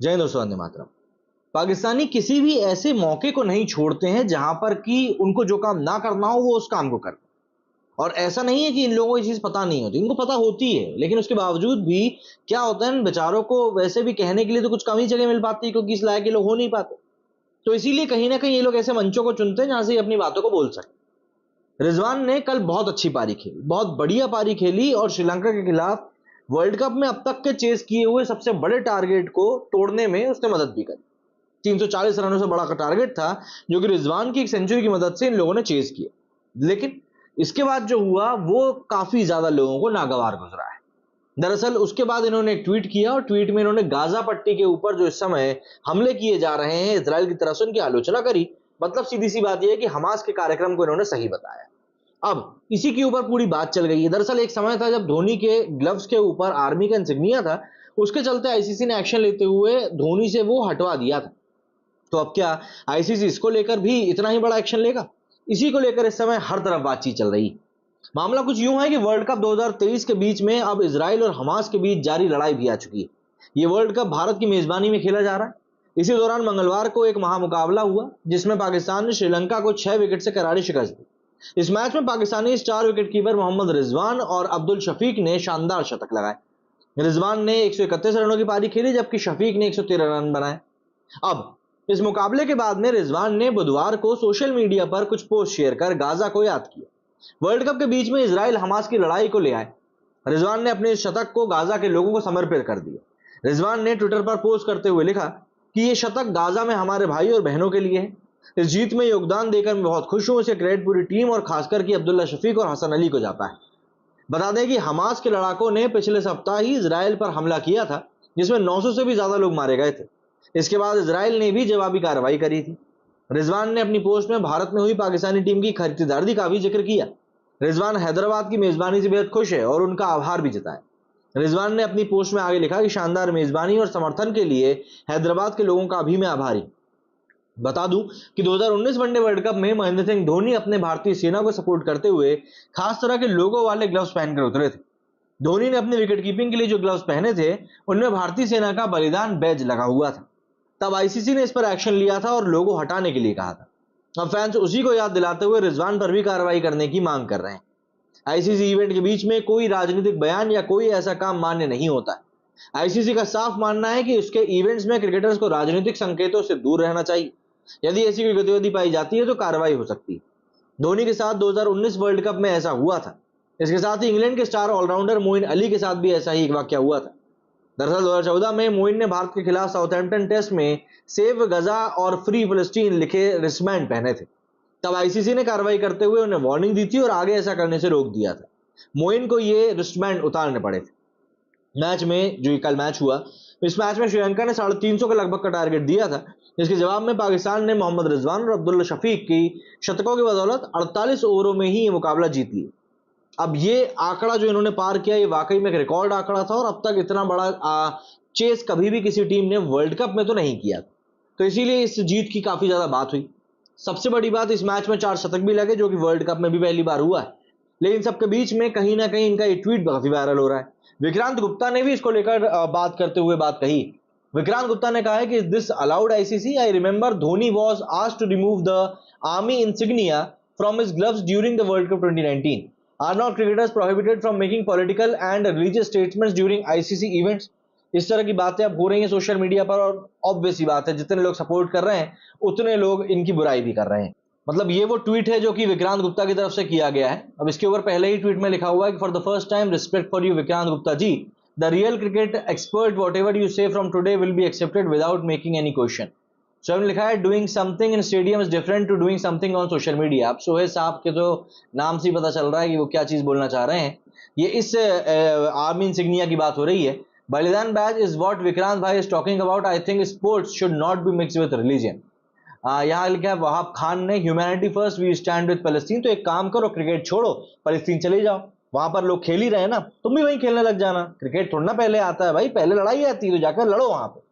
जय हिंद दोस्तों, वंदे मातरम। पाकिस्तानी किसी भी ऐसे मौके को नहीं छोड़ते हैं जहां पर कि उनको जो काम ना करना हो वो उस काम को करते हैं। और ऐसा नहीं है कि इन लोगों को ये चीज पता नहीं होती, इनको पता होती है, लेकिन उसके बावजूद भी क्या होता है, इन बेचारों को वैसे भी कहने के लिए तो कुछ कम ही जगह मिल पाती है, क्योंकि इस लायक ये लोग हो नहीं पाते। तो इसीलिए कहीं ना कहीं ये लोग ऐसे मंचों को चुनते हैं जहां से ये अपनी बातों को बोल सके। रिजवान ने कल बहुत अच्छी पारी खेली, बहुत बढ़िया पारी खेली, और श्रीलंका के खिलाफ वर्ल्ड कप में अब तक के चेस किए हुए सबसे बड़े टारगेट को तोड़ने में उसने मदद भी करी। 340 रनों से बड़ा का टारगेट था जो कि रिजवान की एक सेंचुरी की मदद से इन लोगों ने चेज किया। लेकिन इसके बाद जो हुआ वो काफी ज्यादा लोगों को नागवार गुजरा है। दरअसल उसके बाद इन्होंने एक ट्वीट किया, और ट्वीट में इन्होंने गाजा पट्टी के ऊपर जो इस समय हमले किए जा रहे हैं इजराइल की तरफ से, उनकी आलोचना करी। मतलब सीधी सी बात यह है कि हमास के कार्यक्रम को इन्होंने सही बताया। अब इसी के ऊपर पूरी बात चल गई है। दरअसल एक समय था जब धोनी के ग्लव्स के ऊपर आर्मी का इंसिग्निया था, उसके चलते आईसीसी ने एक्शन लेते हुए धोनी से वो हटवा दिया था। तो अब क्या आईसीसी इसको लेकर भी इतना ही बड़ा एक्शन लेगा? इसी को लेकर इस समय हर तरफ बातचीत चल रही है। मामला कुछ यूं है कि वर्ल्ड कप 2023 के बीच में अब इजराइल और हमास के बीच जारी लड़ाई भी आ चुकी है। ये वर्ल्ड कप भारत की मेजबानी में खेला जा रहा है। इसी दौरान मंगलवार को एक महामुकाबला हुआ जिसमें पाकिस्तान ने श्रीलंका को 6 विकेट से करारी शिकस्त दी। इस मैच में Pakistani star wicket keeper Mohammad Rizwan और अब्दुल शफीक ने शानदार शतक लगाए। रिजवान ने 131 रनों की पारी खेली, जबकि शफीक ने 113 रन बनाए। अब इस मुकाबले के बाद में रिजवान ने बुधवार को सोशल मीडिया पर कुछ पोस्ट शेयर कर गाजा को याद किया। वर्ल्ड कप के बीच में इजराइल हमास की लड़ाई को ले आए। रिजवान ने अपने शतक को गाजा के लोगों को समर्पित कर दिया। रिजवान ने ट्विटर पर पोस्ट करते हुए लिखा कि ये शतक गाजा में हमारे भाई और बहनों के लिए है। इस जीत में योगदान देकर मैं बहुत खुश हूं। इसे क्रेडिट पूरी टीम और खासकर कि अब्दुल्ला शफीक और हसन अली को जाता है। बता दें कि हमास के लड़ाकों ने पिछले सप्ताह ही इजराइल पर हमला किया था, जिसमें 900 से भी ज्यादा लोग मारे गए थे। इसके बाद इजराइल ने भी जवाबी कार्रवाई करी थी। रिजवान ने अपनी पोस्ट में भारत में हुई पाकिस्तानी टीम की खरीदारी का भी जिक्र किया। रिजवान हैदराबाद की मेजबानी से बेहद खुश है और उनका आभार भी जताया। रिजवान ने अपनी पोस्ट में आगे लिखा कि शानदार मेजबानी और समर्थन के लिए हैदराबाद के लोगों का भी मैं आभारी। बता दूं कि 2019 वनडे वर्ल्ड कप में महेंद्र सिंह धोनी अपने भारतीय सेना को सपोर्ट करते हुए खास तरह के लोगो वाले ग्लव्स पहनकर उतरे थे। धोनी ने अपनी विकेट कीपिंग के लिए जो ग्लव्स पहने थे उनमें भारतीय सेना का बलिदान बैज लगा हुआ था। तब आईसीसी ने इस पर एक्शन लिया था और लोगो हटाने के लिए कहा था। अब फैंस उसी को याद दिलाते हुए रिजवान पर भी कार्रवाई करने की मांग कर रहे हैं। आईसीसी इवेंट के बीच में कोई राजनीतिक बयान या कोई ऐसा काम मान्य नहीं होता है। आईसीसी का साफ मानना है कि उसके इवेंट्स में क्रिकेटर्स को राजनीतिक संकेतों से दूर रहना चाहिए। यदि ऐसी कोई गतिविधि पाई जाती है तो कार्रवाई हो सकती है। धोनी के साथ 2019 वर्ल्ड कप में ऐसा हुआ था। इसके साथ ही इंग्लैंड के स्टार ऑलराउंडर मोइन अली के साथ भी ऐसा ही एक वाकया हुआ था। दरअसल 2014 में मोइन ने भारत के खिलाफ साउथहैम्पटन टेस्ट में सेव गजा और फ्री फिलिस्तीन लिखे रिस्टबैंड पहने थे। तब आईसीसी ने कार्रवाई करते हुए उन्हें वार्निंग दी थी और आगे ऐसा करने से रोक दिया था। मोइन को ये रिस्टबैंड उतारने पड़े थे। मैच में जो कल मैच हुआ, इस मैच में श्रीलंका ने 350 के लगभग का टारगेट दिया था। इसके जवाब में पाकिस्तान ने मोहम्मद रिजवान और अब्दुल्ला शफीक की शतकों की बदौलत 48 ओवरों में ही ये मुकाबला जीत लिया। अब ये आंकड़ा जो इन्होंने पार किया ये वाकई में एक रिकॉर्ड आंकड़ा था, और अब तक इतना बड़ा चेस कभी भी किसी टीम ने वर्ल्ड कप में तो नहीं किया। तो इसीलिए इस जीत की काफी ज्यादा बात हुई। सबसे बड़ी बात, इस मैच में 4 शतक भी लगे, जो कि वर्ल्ड कप में भी पहली बार हुआ है। लेकिन सबके बीच में कहीं ना कहीं इनका ये ट्वीट काफी वायरल हो रहा है। विक्रांत गुप्ता ने भी इसको लेकर बात करते हुए बात कही। विक्रांत गुप्ता ने कहा है कि this allowed ICC, I remember Dhoni was asked to remove the army insignia from his gloves during the world cup 2019। Are not cricketers prohibited from making political and religious statements during ICC events. इस तरह की बातें अब हो रही हैं social media पर, और ऑब्वियस ही बात है जितने लोग सपोर्ट कर रहे हैं उतने लोग इनकी बुराई भी कर रहे हैं। मतलब ये वो ट्वीट है जो कि विक्रांत गुप्ता की तरफ से किया गया है। अब इसके ऊपर पहले ही ट्वीट में लिखा हुआ है कि for the first time respect for you Vikrant Gupta ji, the real cricket expert, whatever you say from today will be accepted without making any question. So हमने लिखा है doing something in stadium is different to doing something on social media. अब सोहेल साहब के तो नाम से ही पता चल रहा है कि वो क्या चीज बोलना चाह रहे हैं। ये इस आर्मी इंसिग्निया की बात हो रही है। बलिदान बैज इज व्हाट विक्रांत भाई is talking about. I think sports should not be mixed with religion. यहाँ लिखा है वहाब खान ने, humanity first, we stand with Palestine. तो एक काम करो, क्रिकेट छोड़ो, पैलेस्टीन चले जाओ। वहां पर लोग खेल ही रहे हैं ना, तुम भी वहीं खेलने लग जाना। क्रिकेट थोड़ा ना पहले आता है भाई, पहले लड़ाई आती है तो जाकर लड़ो वहां पे।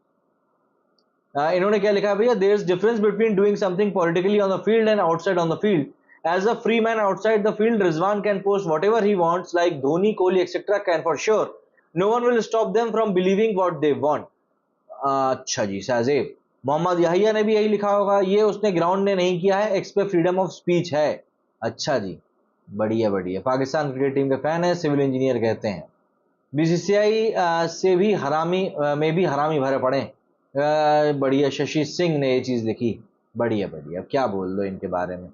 इन्होंने क्या लिखा है भैया, there is difference between doing something politically on the field and outside on the field. As a free man outside the field, Rizwan can post whatever he wants, like Dhoni, Kohli etcetera can for sure. No one will stop them from believing what they want. अच्छा जी, साजिब मोहम्मद याहिया ने भी यही लिखा होगा, ये उसने ground ने नहीं किया है, एक्स पे फ्रीडम ऑफ स्पीच है। अच्छा जी, बढ़िया बढ़िया। पाकिस्तान क्रिकेट टीम के फैन है, सिविल इंजीनियर कहते हैं। बीसीसीआई से भी हरामी में भी हरामी भरे पड़े। बढ़िया, शशि सिंह ने ये चीज लिखी। बढ़िया बढ़िया, अब क्या बोल दो इनके बारे में।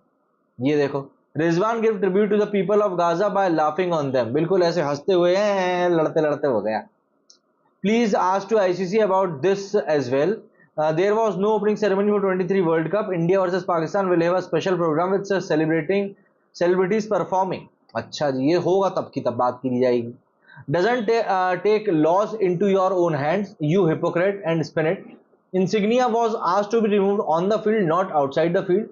ये देखो, Rizwan give tribute to the people of Gaza by laughing on them, बिल्कुल ऐसे हंसते हुए हैं, लड़ते लड़ते हो गया। Please ask to ICC about this as well. There was no opening ceremony for 23 world cup, India versus Pakistan will have a special programme with celebrating celebrities performing. अच्छा जी, ये होगा तब की तब बात की जाएगी। Doesn't take laws into your own hands, you hypocrite, and spin it. Insignia was asked to be removed on the field, not outside the field.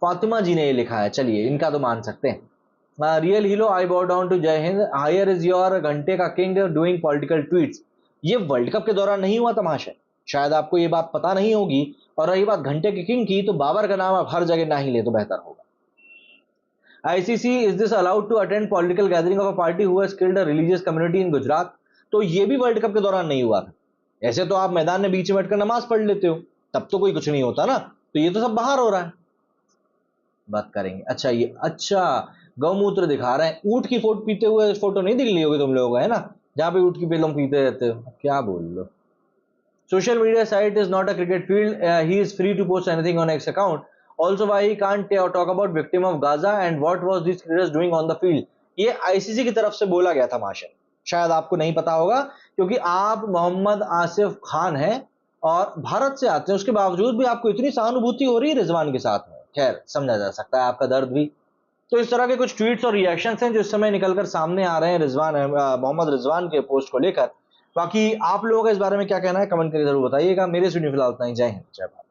Fatima जी ने ये लिखा है, चलिए इनका तो मान सकते हैं। रियल हीरो आई बॉ डाउन टू जय हिंद, हायर इज योर घंटे का किंग डूइंग पॉलिटिकल ट्वीट्स। ये वर्ल्ड कप के दौरान नहीं हुआ तमाशा, शायद आपको ये बात पता नहीं होगी। और रही बात घंटे के किंग की, तो बाबर का नाम आप हर जगह ना ही ले तो बेहतर होगा। ICC, is this allowed to attend political gathering of a party who has killed a religious community in Gujarat? तो ये भी वर्ल्ड कप के दौरान नहीं हुआ था। ऐसे तो आप मैदान में बीच में बैठकर नमाज पढ़ लेते हो, तब तो कोई कुछ नहीं होता ना, तो ये तो सब बाहर हो रहा है। बात करेंगे। अच्छा, ये अच्छा गौमूत्र दिखा रहे हैं, ऊँट की फोटो पीते हुए फोटो नहीं दिख ली होगी तुम लोगों को, है ना, जहाँ पे ऊँट की पेलों पीते रहते हो। क्या बोल लो। Social media site is not a cricket field. He is free to post anything on X account. Also, why he can't talk about victim of Gaza and what was these cricketers doing on the field? ये ICC की तरफ से बोला गया था माशा, शायद आपको नहीं पता होगा, क्योंकि आप मोहम्मद आसिफ खान हैं और भारत से आते हैं, उसके बावजूद भी आपको इतनी सहानुभूति हो रही है रिजवान के साथ में। खैर, समझा जा सकता है आपका दर्द भी। तो इस तरह के कुछ ट्वीट्स और रिएक्शंस हैं जो इस समय निकलकर सामने आ रहे हैं मोहम्मद रिजवान के पोस्ट को लेकर। बाकी आप लोगों का इस बारे में क्या कहना है, कमेंट करके जरूर बताइएगा। मेरे वीडियो फिलहाल इतना ही। जय हिंद, जय भारत।